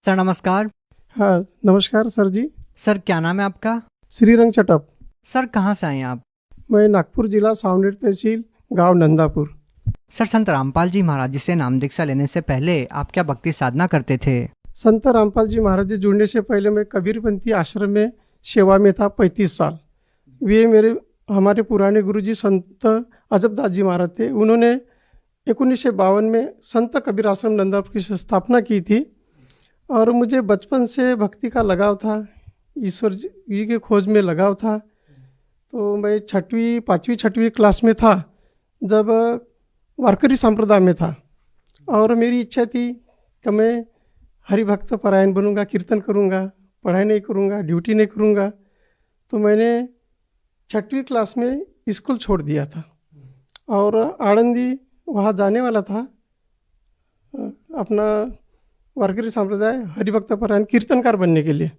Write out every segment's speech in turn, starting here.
Sir नमस्कार। हाँ, नमस्कार सर जी। सर क्या नाम है आपका? श्रीरंग चटप। सर कहाँ से आए हैं आप? मैं नागपुर जिला सावनेर तहसील गांव नंदापुर। सर संत रामपाल जी महाराज जी से नाम दीक्षा लेने से पहले आप क्या भक्ति साधना करते थे? संत रामपाल जी महाराज जी जुड़ने से पहले मैं कबीरपंथी आश्रम में सेवा में था 35 साल। वे हमारे पुराने गुरुजी संत अजबदास जी महाराज थे। उन्होंने 1952 में संत कबीर आश्रम नंदापुर की स्थापना की थी और मुझे बचपन से भक्ति का लगाव था, ईश्वर जी के खोज में लगाव था। तो मैं 5वीं क्लास में था जब वारकरी संप्रदाय में था और मेरी इच्छा थी कि मैं हरिभक्त परायण बनूंगा, कीर्तन करूंगा, पढ़ाई नहीं करूंगा, ड्यूटी नहीं करूंगा। तो मैंने 6वीं क्लास में स्कूल छोड़ दिया था और आनंदी वहाँ जाने वाला था अपना वारकरी संप्रदाय हरिभक्त परायण कीर्तनकार बनने के लिए।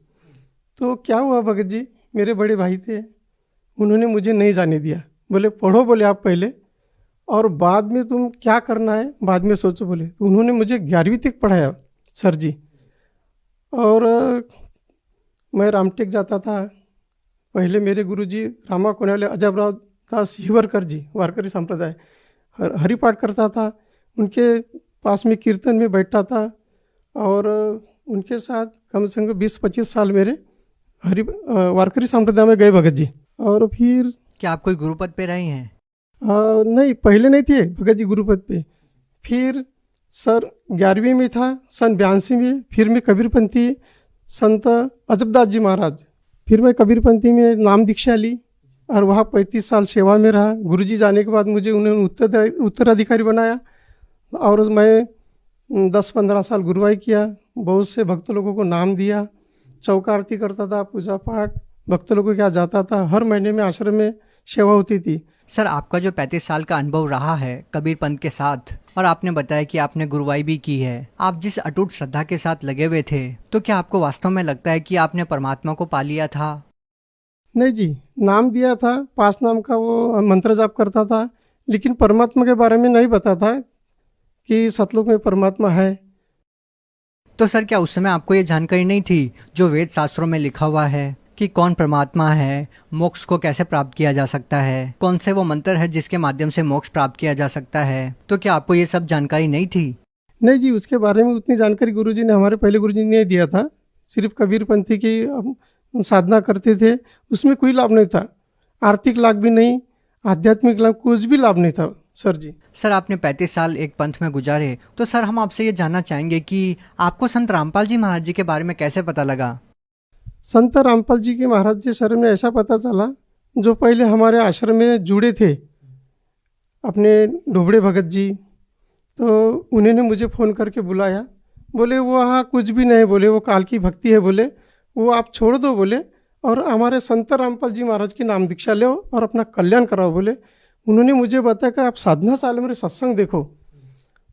तो क्या हुआ भगत जी, मेरे बड़े भाई थे, उन्होंने मुझे नहीं जाने दिया। बोले पढ़ो, बोले आप पहले और बाद में तुम क्या करना है बाद में सोचो बोले। तो उन्होंने मुझे 11वीं तक पढ़ाया सर जी। और मैं रामटेक जाता था। पहले मेरे गुरुजी रामा कोण्याले अजबराव दास हिवरकर जी वारकरी संप्रदाय हरिपाठ करता था, उनके पास में कीर्तन में बैठता था और उनके साथ कम से कम 20-25 साल मेरे वारकरी संप्रदाय में गए भगत जी। और फिर क्या आप कोई गुरुपद पे रहे हैं? नहीं, पहले नहीं थे भगत जी गुरुपद पे। फिर सर 11वीं में था सन 82 में। फिर मैं कबीरपंथी संत अजबदास जी महाराज, फिर मैं कबीरपंथी में नाम दीक्षा ली और वहाँ 35 साल सेवा में रहा। गुरुजी जाने के बाद मुझे उन्होंने उत्तराधिकारी बनाया और मैं 10-15 साल गुरुवाई किया। बहुत से भक्त लोगों को नाम दिया, चौका आरती करता था, पूजा पाठ भक्त लोगों के यहाँ जाता था। हर महीने में आश्रम में सेवा होती थी। सर आपका जो 35 साल का अनुभव रहा है कबीर पंथ के साथ और आपने बताया कि आपने गुरुवाई भी की है, आप जिस अटूट श्रद्धा के साथ लगे हुए थे, तो क्या आपको वास्तव में लगता है कि आपने परमात्मा को पा लिया था? नहीं जी, नाम दिया था, पास नाम का वो मंत्र जाप करता था, लेकिन परमात्मा के बारे में नहीं पता था कि सतलोक में परमात्मा है। तो सर क्या उस समय आपको ये जानकारी नहीं थी जो वेद शास्त्रों में लिखा हुआ है कि कौन परमात्मा है, मोक्ष को कैसे प्राप्त किया जा सकता है, कौन से वो मंत्र है जिसके माध्यम से मोक्ष प्राप्त किया जा सकता है? तो क्या आपको ये सब जानकारी नहीं थी? नहीं जी, उसके बारे में उतनी जानकारी गुरुजी ने, हमारे पहले गुरुजी ने नहीं दिया था। सिर्फ कबीरपंथी की हम साधना करते थे, उसमें कोई लाभ नहीं था, आर्थिक लाभ भी नहीं, आध्यात्मिक लाभ कुछ भी लाभ नहीं था सर जी। सर आपने 35 साल एक पंथ में गुजारे, तो सर हम आपसे ये जानना चाहेंगे कि आपको संत रामपाल जी महाराज जी के बारे में कैसे पता लगा? संत रामपाल जी के महाराज जी शरण में ऐसा पता चला, जो पहले हमारे आश्रम में जुड़े थे अपने ढोबड़े भगत जी, तो उन्होंने मुझे फ़ोन करके बुलाया। बोले वो वहाँ कुछ भी नहीं, बोले वो काल की भक्ति है, बोले वो आप छोड़ दो, बोले और हमारे संत रामपाल जी महाराज की नाम दीक्षा लो और अपना कल्याण कराओ। बोले उन्होंने मुझे बताया कि आप साधना साल मेरे सत्संग देखो।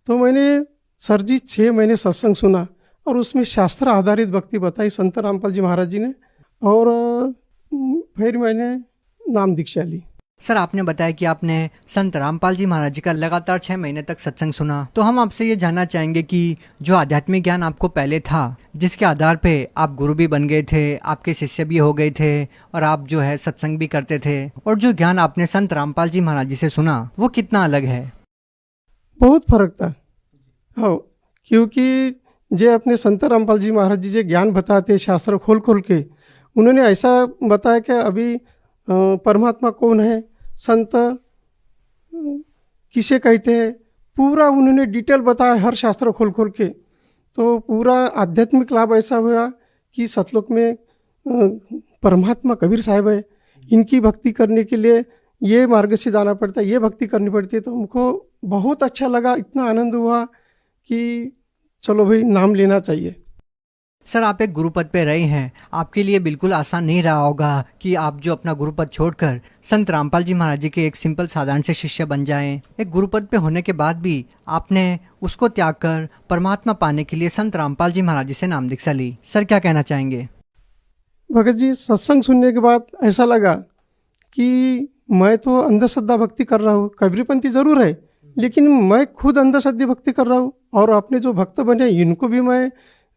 तो मैंने सर जी 6 महीने सत्संग सुना और उसमें शास्त्र आधारित भक्ति बताई संत रामपाल जी महाराज जी ने, और फिर मैंने नाम दीक्षा ली। सर आपने बताया कि आपने संत रामपाल जी महाराज जी का लगातार 6 महीने तक सत्संग सुना, तो हम आपसे ये जानना चाहेंगे कि जो आध्यात्मिक ज्ञान आपको पहले था, जिसके आधार पे आप गुरु भी बन गए थे, आपके शिष्य भी हो गए थे और आप जो है सत्संग भी करते थे, और जो ज्ञान आपने संत रामपाल जी महाराज जी से सुना वो कितना अलग है? बहुत फर्क था। हाँ, क्योंकि जो अपने संत रामपाल जी महाराज जी जो ज्ञान बताते शास्त्र खोल खोल के, उन्होंने ऐसा बताया कि अभी परमात्मा कौन है, संत किसे कहते हैं, पूरा उन्होंने डिटेल बताया हर शास्त्र खोल खोल के। तो पूरा आध्यात्मिक लाभ ऐसा हुआ कि सतलोक में परमात्मा कबीर साहब है, इनकी भक्ति करने के लिए ये मार्ग से जाना पड़ता है, ये भक्ति करनी पड़ती है। तो हमको बहुत अच्छा लगा, इतना आनंद हुआ कि चलो भाई नाम लेना चाहिए। सर आप एक गुरुपद पे रहे हैं, आपके लिए बिल्कुल आसान नहीं रहा होगा कि आप जो अपना गुरुपद छोड़कर संत रामपाल जी महाराज जी के एक सिंपल साधारण से शिष्य बन जाएं। एक गुरुपद पे होने के बाद भी आपने उसको त्याग कर परमात्मा पाने के लिए संत रामपाल जी महाराज जी से नाम दीक्षा ली। सर क्या कहना चाहेंगे? भगत जी, सत्संग सुनने के बाद ऐसा लगा कि मैं तो अंधश्रद्धा भक्ति कर रहा हूँ, कबीरपंथी जरूर है, लेकिन मैं खुद अंधश्रद्धा भक्ति कर रहा हूँ और अपने जो भक्त बने इनको भी मैं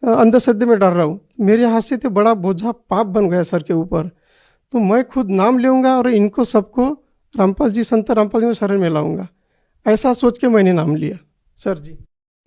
अंधश्रद्धे में डर रहा हूँ। मेरे हाथ से तो बड़ा बोझा पाप बन गया सर के ऊपर। तो मैं खुद नाम लेऊंगा और इनको सबको रामपाल जी, संत रामपाल जी को शरण में लाऊंगा, ऐसा सोच के मैंने नाम लिया सर जी।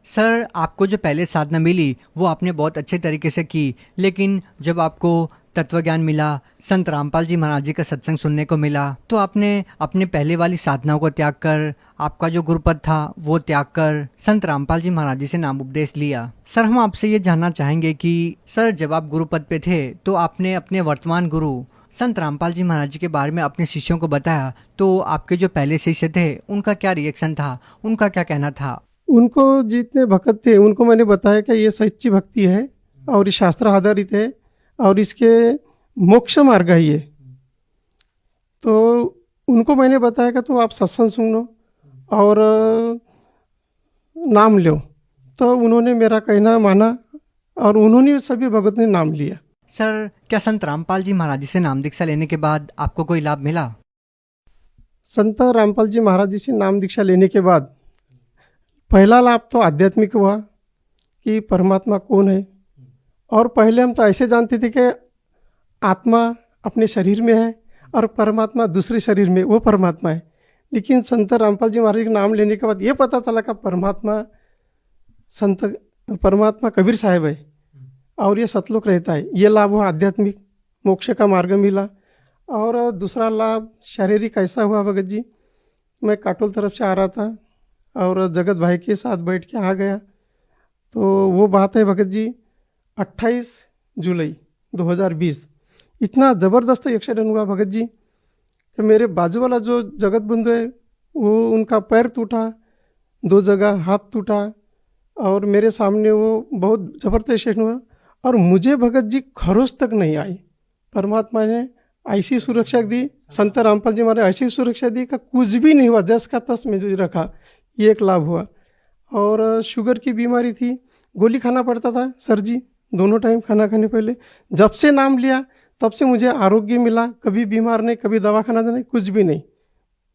सर आपको जो पहले साधना मिली वो आपने बहुत अच्छे तरीके से की, लेकिन जब आपको तत्व ज्ञान मिला, संत रामपाल जी महाराज जी का सत्संग सुनने को मिला, तो आपने अपने पहले वाली साधनाओं को त्याग कर, आपका जो गुरुपद था वो त्याग कर संत रामपाल जी महाराज जी से नाम उपदेश लिया। सर हम आपसे ये जानना चाहेंगे कि सर जब आप गुरुपद पे थे तो आपने अपने वर्तमान गुरु संत रामपाल जी महाराज जी के बारे में अपने शिष्यों को बताया, तो आपके जो पहले शिष्य थे उनका क्या रिएक्शन था, उनका क्या कहना था? उनको जितने भक्त थे उनको मैंने बताया कि ये सच्ची भक्ति है और ये शास्त्र आधारित है और इसके मोक्ष मार्ग है ये। तो उनको मैंने बताया कि तो आप सत्संग सुनो और नाम लो। तो उन्होंने मेरा कहना माना और उन्होंने सभी भगत ने नाम लिया। सर क्या संत रामपाल जी महाराज जी से नाम दीक्षा लेने के बाद आपको कोई लाभ मिला? संत रामपाल जी महाराज जी से नाम दीक्षा लेने के बाद पहला लाभ तो आध्यात्मिक हुआ कि परमात्मा कौन है। और पहले हम तो ऐसे जानते थे कि आत्मा अपने शरीर में है और परमात्मा दूसरे शरीर में, वो परमात्मा है। लेकिन संत रामपाल जी महाराज का नाम लेने के बाद ये पता चला कि परमात्मा कबीर साहब है और ये सतलोक रहता है। ये लाभ हुआ आध्यात्मिक, मोक्ष का मार्ग मिला। और दूसरा लाभ शारीरिक ऐसा हुआ भगत जी, मैं काटोल तरफ से आ रहा था और जगत भाई के साथ बैठ के आ गया। तो वो बात है भगत जी 28 जुलाई 2020, इतना ज़बरदस्त एक्सीडेंट हुआ भगत जी कि मेरे बाजू वाला जो जगत बंधु है वो उनका पैर टूटा, 2 जगह हाथ टूटा और मेरे सामने वो बहुत ज़बरदस्त एक्सीडेंट हुआ। और मुझे भगत जी खरोच तक नहीं आई। परमात्मा ने ऐसी सुरक्षा दी, संत रामपाल जी महाराज ऐसी सुरक्षा दी कि कुछ भी नहीं हुआ, जस का तस में जो रखा। ये एक लाभ हुआ। और शुगर की बीमारी थी, गोली खाना पड़ता था सर जी, दोनों टाइम खाना खाने पहले। जब से नाम लिया तब से मुझे आरोग्य मिला, कभी बीमार नहीं, कभी दवा खाना नहीं, कुछ भी नहीं।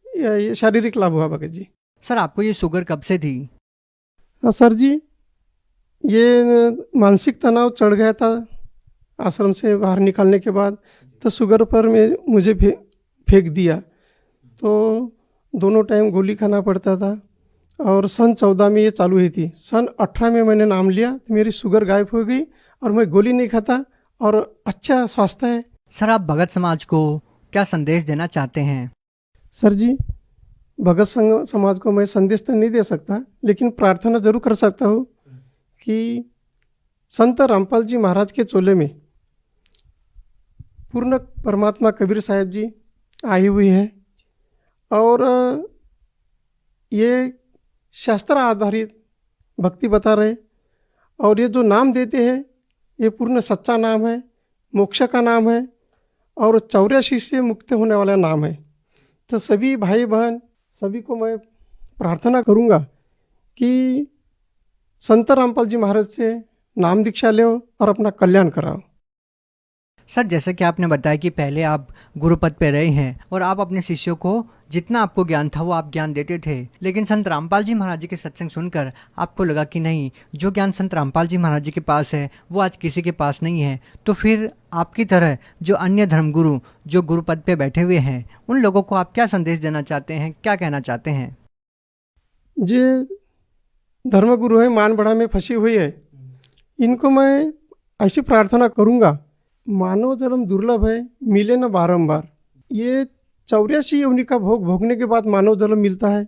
ये शारीरिक लाभ हुआ भगत जी। सर आपको ये शुगर कब से थी? सर जी ये मानसिक तनाव चढ़ गया था आश्रम से बाहर निकलने के बाद, तो शुगर पर मुझे फेंक दिया। तो दोनों टाइम गोली खाना पड़ता था। और सन 14 में ये चालू हुई थी। सन 18 में मैंने नाम लिया तो मेरी शुगर गायब हो गई और मैं गोली नहीं खाता और अच्छा स्वास्थ्य है। सर आप भगत समाज को क्या संदेश देना चाहते हैं? सर जी भगत समाज को मैं संदेश तो नहीं दे सकता, लेकिन प्रार्थना जरूर कर सकता हूँ कि संत रामपाल जी महाराज के चोले में पूर्ण परमात्मा कबीर साहब जी आई हुई है और ये शास्त्र आधारित भक्ति बता रहे। और ये जो नाम देते हैं ये पूर्ण सच्चा नाम है, मोक्ष का नाम है और 84 से मुक्त होने वाला नाम है। तो सभी भाई बहन सभी को मैं प्रार्थना करूँगा कि संत रामपाल जी महाराज से नाम दीक्षा लो और अपना कल्याण कराओ। सर जैसे कि आपने बताया कि पहले आप गुरुपद पे रहे हैं और आप अपने शिष्यों को जितना आपको ज्ञान था वो आप ज्ञान देते थे, लेकिन संत रामपाल जी महाराज जी के सत्संग सुनकर आपको लगा कि नहीं, जो ज्ञान संत रामपाल जी महाराज जी के पास है वो आज किसी के पास नहीं है। तो फिर आपकी तरह जो अन्य धर्मगुरु जो गुरुपद पे बैठे हुए हैं उन लोगों को आप क्या संदेश देना चाहते हैं, क्या कहना चाहते हैं? जे धर्मगुरु है मानबड़ा में फंसी हुई है, इनको मैं ऐसी प्रार्थना करूँगा, मानव जन्म दुर्लभ है, मिले न बारंबार। ये 84 योनि का भोग भोगने के बाद मानव जन्म मिलता है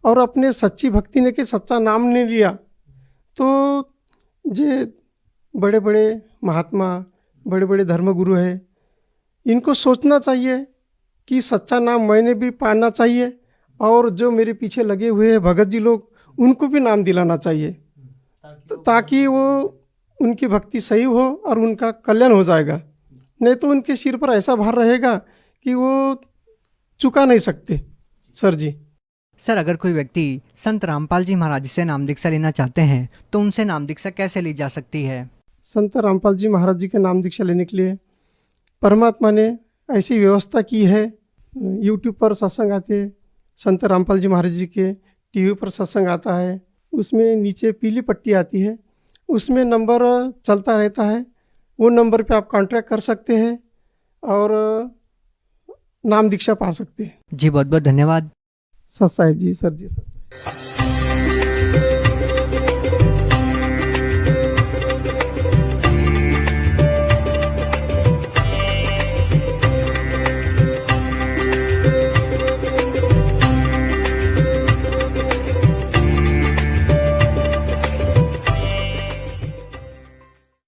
और अपने सच्ची भक्ति ने के सच्चा नाम ने लिया तो जे बड़े बड़े महात्मा बड़े बड़े धर्मगुरु है, इनको सोचना चाहिए कि सच्चा नाम मैंने भी पाना चाहिए और जो मेरे पीछे लगे हुए हैं भगत जी लोग उनको भी नाम दिलाना चाहिए, ताकि वो उनकी भक्ति सही हो और उनका कल्याण हो जाएगा। नहीं तो उनके सिर पर ऐसा भार रहेगा कि वो चुका नहीं सकते। सर जी सर अगर कोई व्यक्ति संत रामपाल जी महाराज से नाम दीक्षा लेना चाहते हैं तो उनसे नाम दीक्षा कैसे ली जा सकती है? संत रामपाल जी महाराज जी के नाम दीक्षा लेने के लिए परमात्मा ने ऐसी व्यवस्था की है। यूट्यूब पर सत्संग आते हैं संत रामपाल जी महाराज जी के, टीवी पर सत्संग आता है, उसमें नीचे पीली पट्टी आती है, उसमें नंबर चलता रहता है, वो नंबर पे आप कॉन्टैक्ट कर सकते हैं और नाम दीक्षा पा सकते हैं। जी बहुत बहुत धन्यवाद। सत साहिब जी, सर जी, सत साहिब।